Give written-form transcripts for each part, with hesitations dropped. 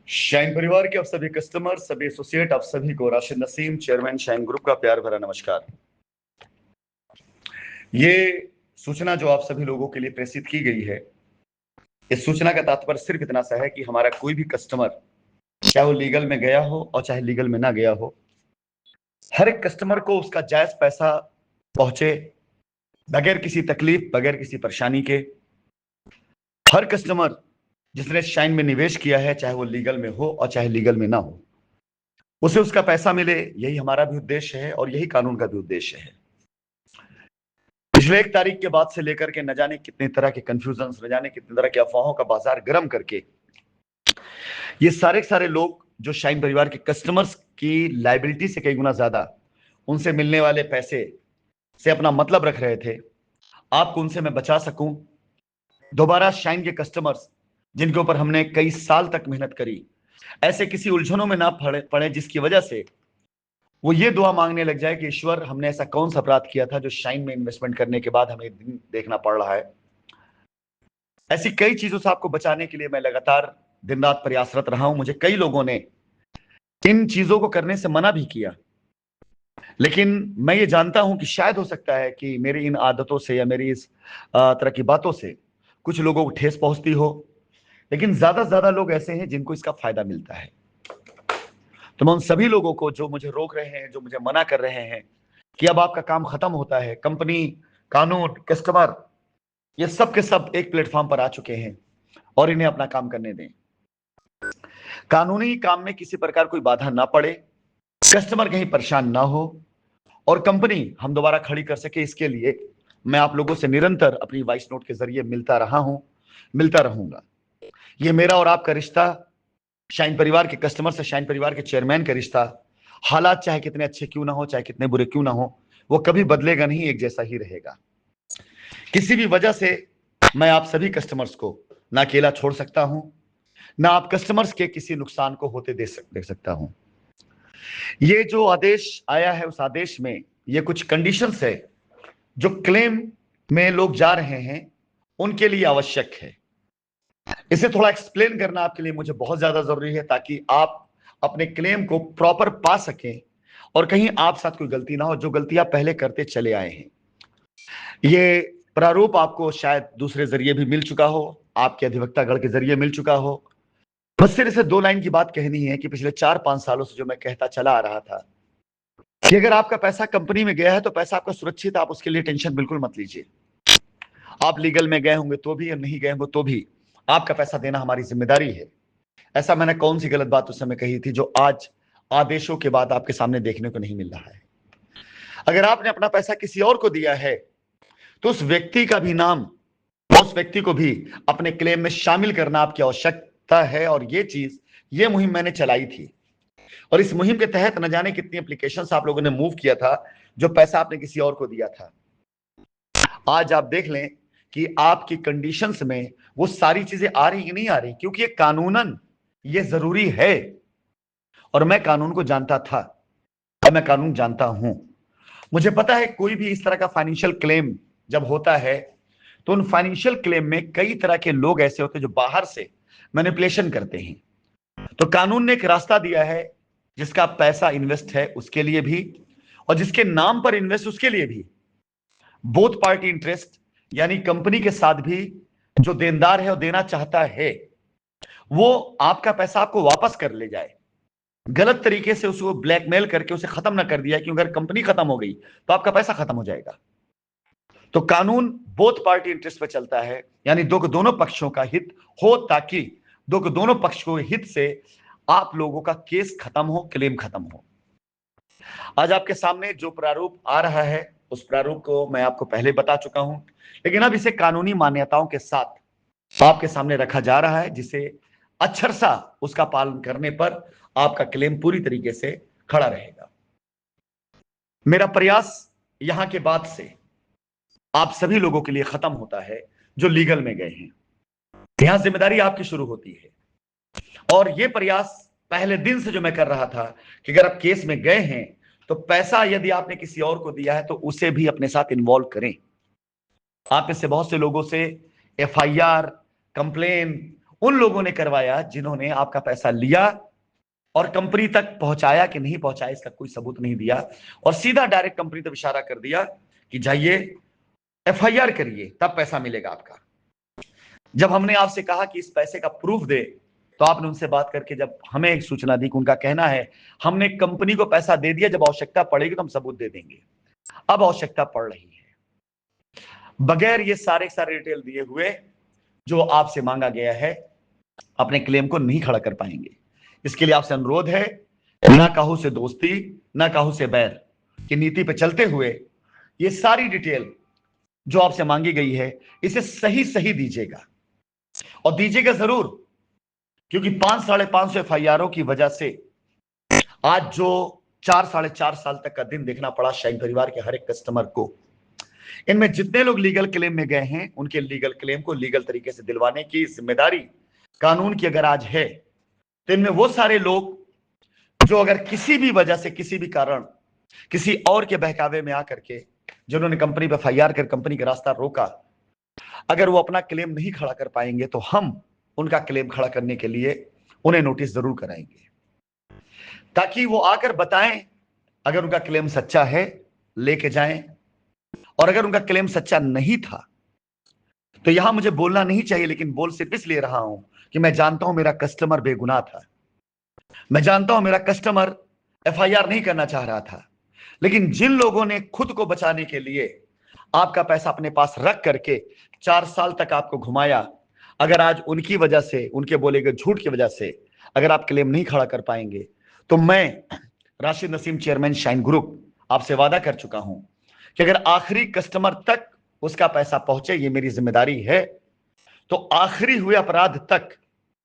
Shine परिवार के आप सभी कस्टमर, सभी एसोसिएट, आप सभी को Rashid Naseem, chairman shine group का प्यार भरा नमस्कार। ये सूचना जो आप सभी लोगों के लिए प्रेषित की गई है, इस सूचना का तात्पर्य सिर्फ इतना सा है कि हमारा कोई भी कस्टमर, चाहे वो लीगल में गया हो और चाहे लीगल में ना गया हो, हर एक कस्टमर को उसका जायज पैसा पहुंचे, बगैर किसी तकलीफ, बगैर किसी परेशानी के। हर कस्टमर जिसने शाइन में निवेश किया है, चाहे वो लीगल में हो और चाहे लीगल में ना हो, उसे उसका पैसा मिले, यही हमारा भी उद्देश्य है और यही कानून का भी उद्देश्य है। पिछले 1 तारीख के बाद से लेकर के न जाने कितने तरह के कंफ्यूजन, न जाने कितने तरह के अफवाहों का बाजार गर्म करके ये सारे लोग जो शाइन परिवार के कस्टमर्स की लायबिलिटी से कई गुना ज्यादा उनसे मिलने वाले पैसे से अपना मतलब रख रहे थे, आपको उनसे मैं बचा सकूं। दोबारा शाइन के कस्टमर्स जिनके ऊपर हमने कई साल तक मेहनत करी, ऐसे किसी उलझनों में ना पड़े जिसकी वजह से वो ये दुआ मांगने लग जाए कि ईश्वर, हमने ऐसा कौन सा अपराध किया था जो शाइन में इन्वेस्टमेंट करने के बाद हमें दिन देखना पड़ रहा है। ऐसी कई चीजों से आपको बचाने के लिए मैं लगातार दिन रात प्रयासरत रहा हूं। मुझे कई लोगों ने इन चीजों को करने से मना भी किया, लेकिन मैं ये जानता हूं कि शायद हो सकता है कि मेरी इन आदतों से या मेरी इस तरह की बातों से कुछ लोगों को ठेस पहुंचती हो, लेकिन ज्यादा से ज्यादा लोग ऐसे हैं जिनको इसका फायदा मिलता है। तो मैं उन सभी लोगों को जो मुझे रोक रहे हैं, जो मुझे मना कर रहे हैं कि अब आपका काम खत्म होता है, कंपनी, कानून, कस्टमर, ये सब के सब एक प्लेटफॉर्म पर आ चुके हैं और इन्हें अपना काम करने दें। कानूनी काम में किसी प्रकार कोई बाधा ना पड़े, कस्टमर कहीं परेशान ना हो और कंपनी हम दोबारा खड़ी कर सके, इसके लिए मैं आप लोगों से निरंतर अपनी वॉइस नोट के जरिए मिलता रहा हूं, मिलता रहूंगा। ये मेरा और आपका रिश्ता, शाइन परिवार के कस्टमर से शाइन परिवार के चेयरमैन का रिश्ता, हालात चाहे कितने अच्छे क्यों ना हो, चाहे कितने बुरे क्यों ना हो, वो कभी बदलेगा नहीं, एक जैसा ही रहेगा। किसी भी वजह से मैं आप सभी कस्टमर्स को ना अकेला छोड़ सकता हूं, ना आप कस्टमर्स के किसी नुकसान को होते देख सकता हूं। ये जो आदेश आया है, उस आदेश में ये कुछ कंडीशंस है जो क्लेम में लोग जा रहे हैं उनके लिए आवश्यक है। इसे थोड़ा एक्सप्लेन करना आपके लिए मुझे बहुत ज्यादा जरूरी है, ताकि आप अपने क्लेम को प्रॉपर पा सकें और कहीं आप साथ कोई गलती ना हो, जो गलती आप पहले करते चले आए हैं। ये प्रारूप आपको शायद दूसरे जरिए भी मिल चुका हो, आपके अधिवक्ता गण के जरिए मिल चुका हो। बस सिर्फ इसे 2 लाइन की बात कहनी है कि पिछले 4-5 सालों से जो मैं कहता चला आ रहा था कि अगर आपका पैसा कंपनी में गया है तो पैसा आपका सुरक्षित, आप उसके लिए टेंशन बिल्कुल मत लीजिए। आप लीगल में गए होंगे तो भी और नहीं गए होंगे तो भी आपका पैसा देना हमारी जिम्मेदारी है। ऐसा मैंने कौन सी गलत बात उस समय कही थी जो आज आदेशों के बाद आपके सामने देखने को नहीं मिल रहा है। अगर आपने अपना पैसा किसी और को दिया है तो उस व्यक्ति का भी नाम, उस व्यक्ति को भी अपने क्लेम में शामिल करना आपकी आवश्यकता है। और ये मुहिम मैंने चलाई थी और इस मुहिम के तहत न जाने कितनी एप्लीकेशंस आप लोगों ने मूव किया था जो पैसा आपने किसी और को दिया था। आज आप देख लें कि आपकी कंडीशंस में वो सारी चीजें आ रही कि नहीं आ रही, क्योंकि ये कानूनन ये जरूरी है। और मैं कानून को जानता था और मैं कानून जानता हूं। मुझे पता है कोई भी इस तरह का फाइनेंशियल क्लेम जब होता है तो उन फाइनेंशियल क्लेम में कई तरह के लोग ऐसे होते हैं जो बाहर से मैनिपुलेशन करते हैं। तो कानून ने एक रास्ता दिया है, जिसका पैसा इन्वेस्ट है उसके लिए भी और जिसके नाम पर इन्वेस्ट उसके लिए भी। बोथ पार्टी इंटरेस्ट, यानी कंपनी के साथ भी जो देनदार है और देना चाहता है वो आपका पैसा आपको वापस कर ले जाए, गलत तरीके से उसको ब्लैकमेल करके उसे खत्म ना कर दिया, क्योंकि अगर कंपनी खत्म हो गई तो आपका पैसा खत्म हो जाएगा। तो कानून बोथ पार्टी इंटरेस्ट पे चलता है, यानी दोनों पक्षों का हित हो, ताकि दोनों पक्ष को हित से आप लोगों का केस खत्म हो, क्लेम खत्म हो। आज आपके सामने जो प्रारूप आ रहा है उस प्रारूप को मैं आपको पहले बता चुका हूं, लेकिन अब इसे कानूनी मान्यताओं के साथ आपके सामने रखा जा रहा है, जिसे अक्षरशा उसका पालन करने पर आपका क्लेम पूरी तरीके से खड़ा रहेगा। मेरा प्रयास यहां के बाद से आप सभी लोगों के लिए खत्म होता है जो लीगल में गए हैं। यहां जिम्मेदारी आपकी शुरू होती है और यह प्रयास पहले दिन से जो मैं कर रहा था कि अगर आप केस में गए हैं तो पैसा यदि आपने किसी और को दिया है तो उसे भी अपने साथ इन्वॉल्व करें। आप में से बहुत से लोगों से एफआईआर, कंप्लेन उन लोगों ने करवाया जिन्होंने आपका पैसा लिया और कंपनी तक पहुंचाया कि नहीं पहुंचाया इसका कोई सबूत नहीं दिया, और सीधा डायरेक्ट कंपनी तक इशारा कर दिया कि जाइए एफआईआर करिए तब पैसा मिलेगा आपका। जब हमने आपसे कहा कि इस पैसे का प्रूफ दे, तो आपने उनसे बात करके जब हमें एक सूचना दी कि उनका कहना है हमने कंपनी को पैसा दे दिया, जब आवश्यकता पड़ेगी तो हम सबूत दे देंगे। अब आवश्यकता पड़ रही है, बगैर ये सारे सारे डिटेल दिए हुए जो आपसे मांगा गया है, अपने क्लेम को नहीं खड़ा कर पाएंगे। इसके लिए आपसे अनुरोध है, ना काहू से दोस्ती ना काहू से बैर की नीति पे चलते हुए ये सारी डिटेल जो आपसे मांगी गई है इसे सही सही दीजिएगा, और दीजिएगा जरूर, क्योंकि 500-550 एफआईआरों की वजह से आज जो 4-4.5 साल तक का दिन देखना पड़ा शाइन परिवार के हर एक कस्टमर को। इनमें जितने लोग लीगल क्लेम में गए हैं उनके लीगल क्लेम को लीगल तरीके से दिलवाने की जिम्मेदारी कानून की अगर आज है, तो इनमें वो सारे लोग जो अगर किसी भी वजह से किसी भी कारण किसी और के बहकावे में आकर के जिन्होंने कंपनी पर एफआईआर कर कंपनी का रास्ता रोका, अगर वो अपना क्लेम नहीं खड़ा कर पाएंगे तो हम उनका क्लेम खड़ा करने के लिए उन्हें नोटिस जरूर कराएंगे, ताकि वो आकर बताएं। अगर उनका क्लेम सच्चा है लेके जाएं, और अगर उनका क्लेम सच्चा नहीं था तो यहां मुझे बोलना नहीं चाहिए, लेकिन बोल सिर्फ इसलिए रहा हूं कि मैं जानता हूं मेरा कस्टमर बेगुनाह था, मैं जानता हूं मेरा कस्टमर एफआईआर नहीं करना चाह रहा था, लेकिन जिन लोगों ने खुद को बचाने के लिए आपका पैसा अपने पास रख करके 4 साल तक आपको घुमाया, अगर आज उनकी वजह से, उनके बोले गए झूठ की वजह से अगर आप क्लेम नहीं खड़ा कर पाएंगे, तो मैं Rashid Naseem chairman shine group आपसे वादा कर चुका हूं कि अगर आखिरी कस्टमर तक उसका पैसा पहुंचे, ये मेरी जिम्मेदारी है, तो आखिरी हुए अपराध तक,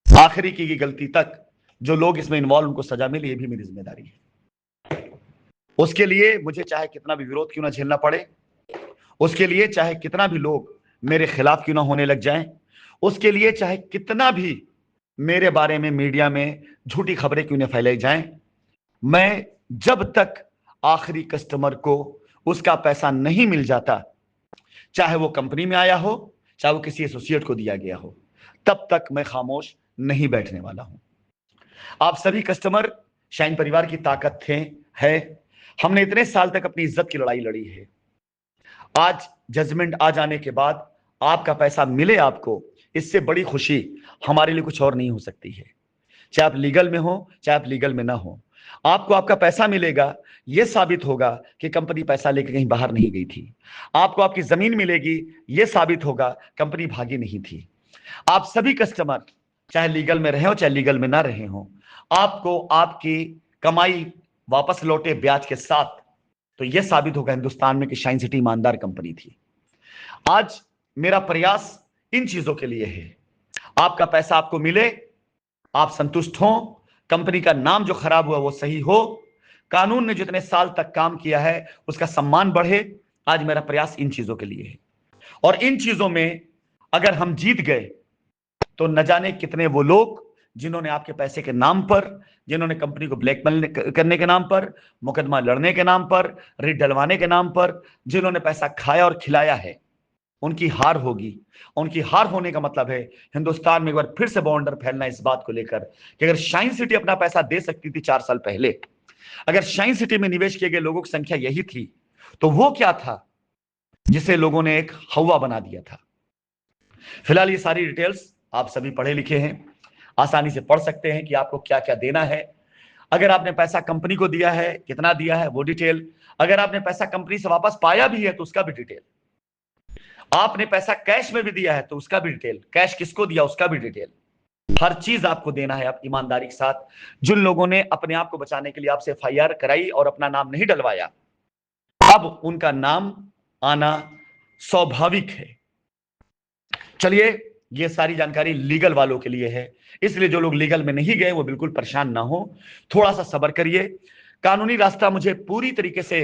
आखिरी की गलती तक जो लोग इसमें इन्वॉल्व उनको सजा मिले, ये भी मेरी जिम्मेदारी है। उसके लिए मुझे चाहे कितना भी विरोध क्यों ना झेलना पड़े, उसके लिए चाहे कितना भी लोग मेरे खिलाफ क्यों ना होने लग जाएं, उसके लिए चाहे कितना भी मेरे बारे में मीडिया में झूठी खबरें क्यों ना फैलाई जाएं, मैं जब तक आखिरी कस्टमर को उसका पैसा नहीं मिल जाता, चाहे वो कंपनी में आया हो चाहे वो किसी एसोसिएट को दिया गया हो, तब तक मैं खामोश नहीं बैठने वाला हूं। आप सभी कस्टमर शाइन परिवार की ताकत थे, है। हमने इतने साल तक अपनी इज्जत की लड़ाई लड़ी है। आज जजमेंट आ जाने के बाद आपका पैसा मिले आपको, इससे बड़ी खुशी हमारे लिए कुछ और नहीं हो सकती है। चाहे आप लीगल में हो चाहे आप लीगल में ना हो, आपको आपका पैसा मिलेगा, यह साबित होगा कि कंपनी पैसा लेकर कहीं बाहर नहीं गई थी। आपको आपकी जमीन मिलेगी, यह साबित होगा कंपनी भागी नहीं थी। आप सभी कस्टमर चाहे लीगल में रहे हो चाहे लीगल में ना रहे हो, आपको आपकी कमाई वापस लौटे ब्याज के साथ, तो यह साबित होगा हिंदुस्तान में कि शाइन सिटी ईमानदार कंपनी थी। आज मेरा प्रयास इन चीजों के लिए है, आपका पैसा आपको मिले, आप संतुष्ट हो, कंपनी का नाम जो खराब हुआ वो सही हो, कानून ने जितने साल तक काम किया है उसका सम्मान बढ़े। आज मेरा प्रयास इन चीजों के लिए है, और इन चीजों में अगर हम जीत गए तो न जाने कितने वो लोग जिन्होंने आपके पैसे के नाम पर, जिन्होंने कंपनी को ब्लैकमेल करने के नाम पर, मुकदमा लड़ने के नाम पर, रिट डलवाने के नाम पर जिन्होंने पैसा खाया और खिलाया है, उनकी हार होगी। उनकी हार होने का मतलब है हिंदुस्तान में एक बार फिर से बवंडर फैलना इस बात को लेकर कि अगर शाइन सिटी अपना पैसा दे सकती थी 4 साल पहले, अगर शाइन सिटी में निवेश किए गए लोगों की संख्या यही थी, तो वो क्या था जिसे लोगों ने एक हवा बना दिया था। फिलहाल ये सारी डिटेल्स आप सभी पढ़े लिखे हैं, आसानी से पढ़ सकते हैं कि आपको क्या क्या देना है। अगर आपने पैसा कंपनी को दिया है, कितना दिया है वो डिटेल, अगर आपने पैसा कंपनी से वापस पाया भी है तो उसका भी डिटेल, आपने पैसा कैश में भी दिया है तो उसका भी डिटेल, कैश किसको दिया उसका भी डिटेल, हर चीज आपको देना है आप ईमानदारी के साथ। जिन लोगों ने अपने आप को बचाने के लिए आपसे एफआईआर कराई और अपना नाम नहीं डलवाया, अब उनका नाम आना स्वाभाविक है। चलिए, ये सारी जानकारी लीगल वालों के लिए है, इसलिए जो लोग लीगल में नहीं गए वो बिल्कुल परेशान ना हो, थोड़ा सा सब्र करिए। कानूनी रास्ता मुझे पूरी तरीके से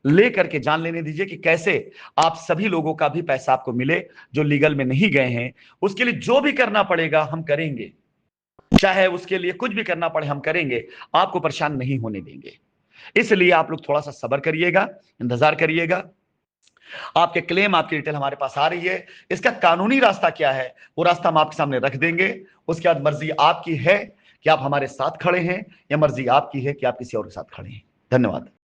लेकर के जान लेने दीजिए कि कैसे आप सभी लोगों का भी पैसा आपको मिले जो लीगल में नहीं गए हैं। उसके लिए जो भी करना पड़ेगा हम करेंगे, चाहे उसके लिए कुछ भी करना पड़े हम करेंगे, आपको परेशान नहीं होने देंगे। इसलिए आप लोग थोड़ा सा सब्र करिएगा, इंतजार करिएगा। आपके क्लेम, आपकी डिटेल हमारे पास आ रही है। इसका कानूनी रास्ता क्या है, वो रास्ता हम आपके सामने रख देंगे। उसके बाद मर्जी आपकी है कि आप हमारे साथ खड़े हैं, या मर्जी आपकी है कि आप किसी और के साथ खड़े हैं। धन्यवाद।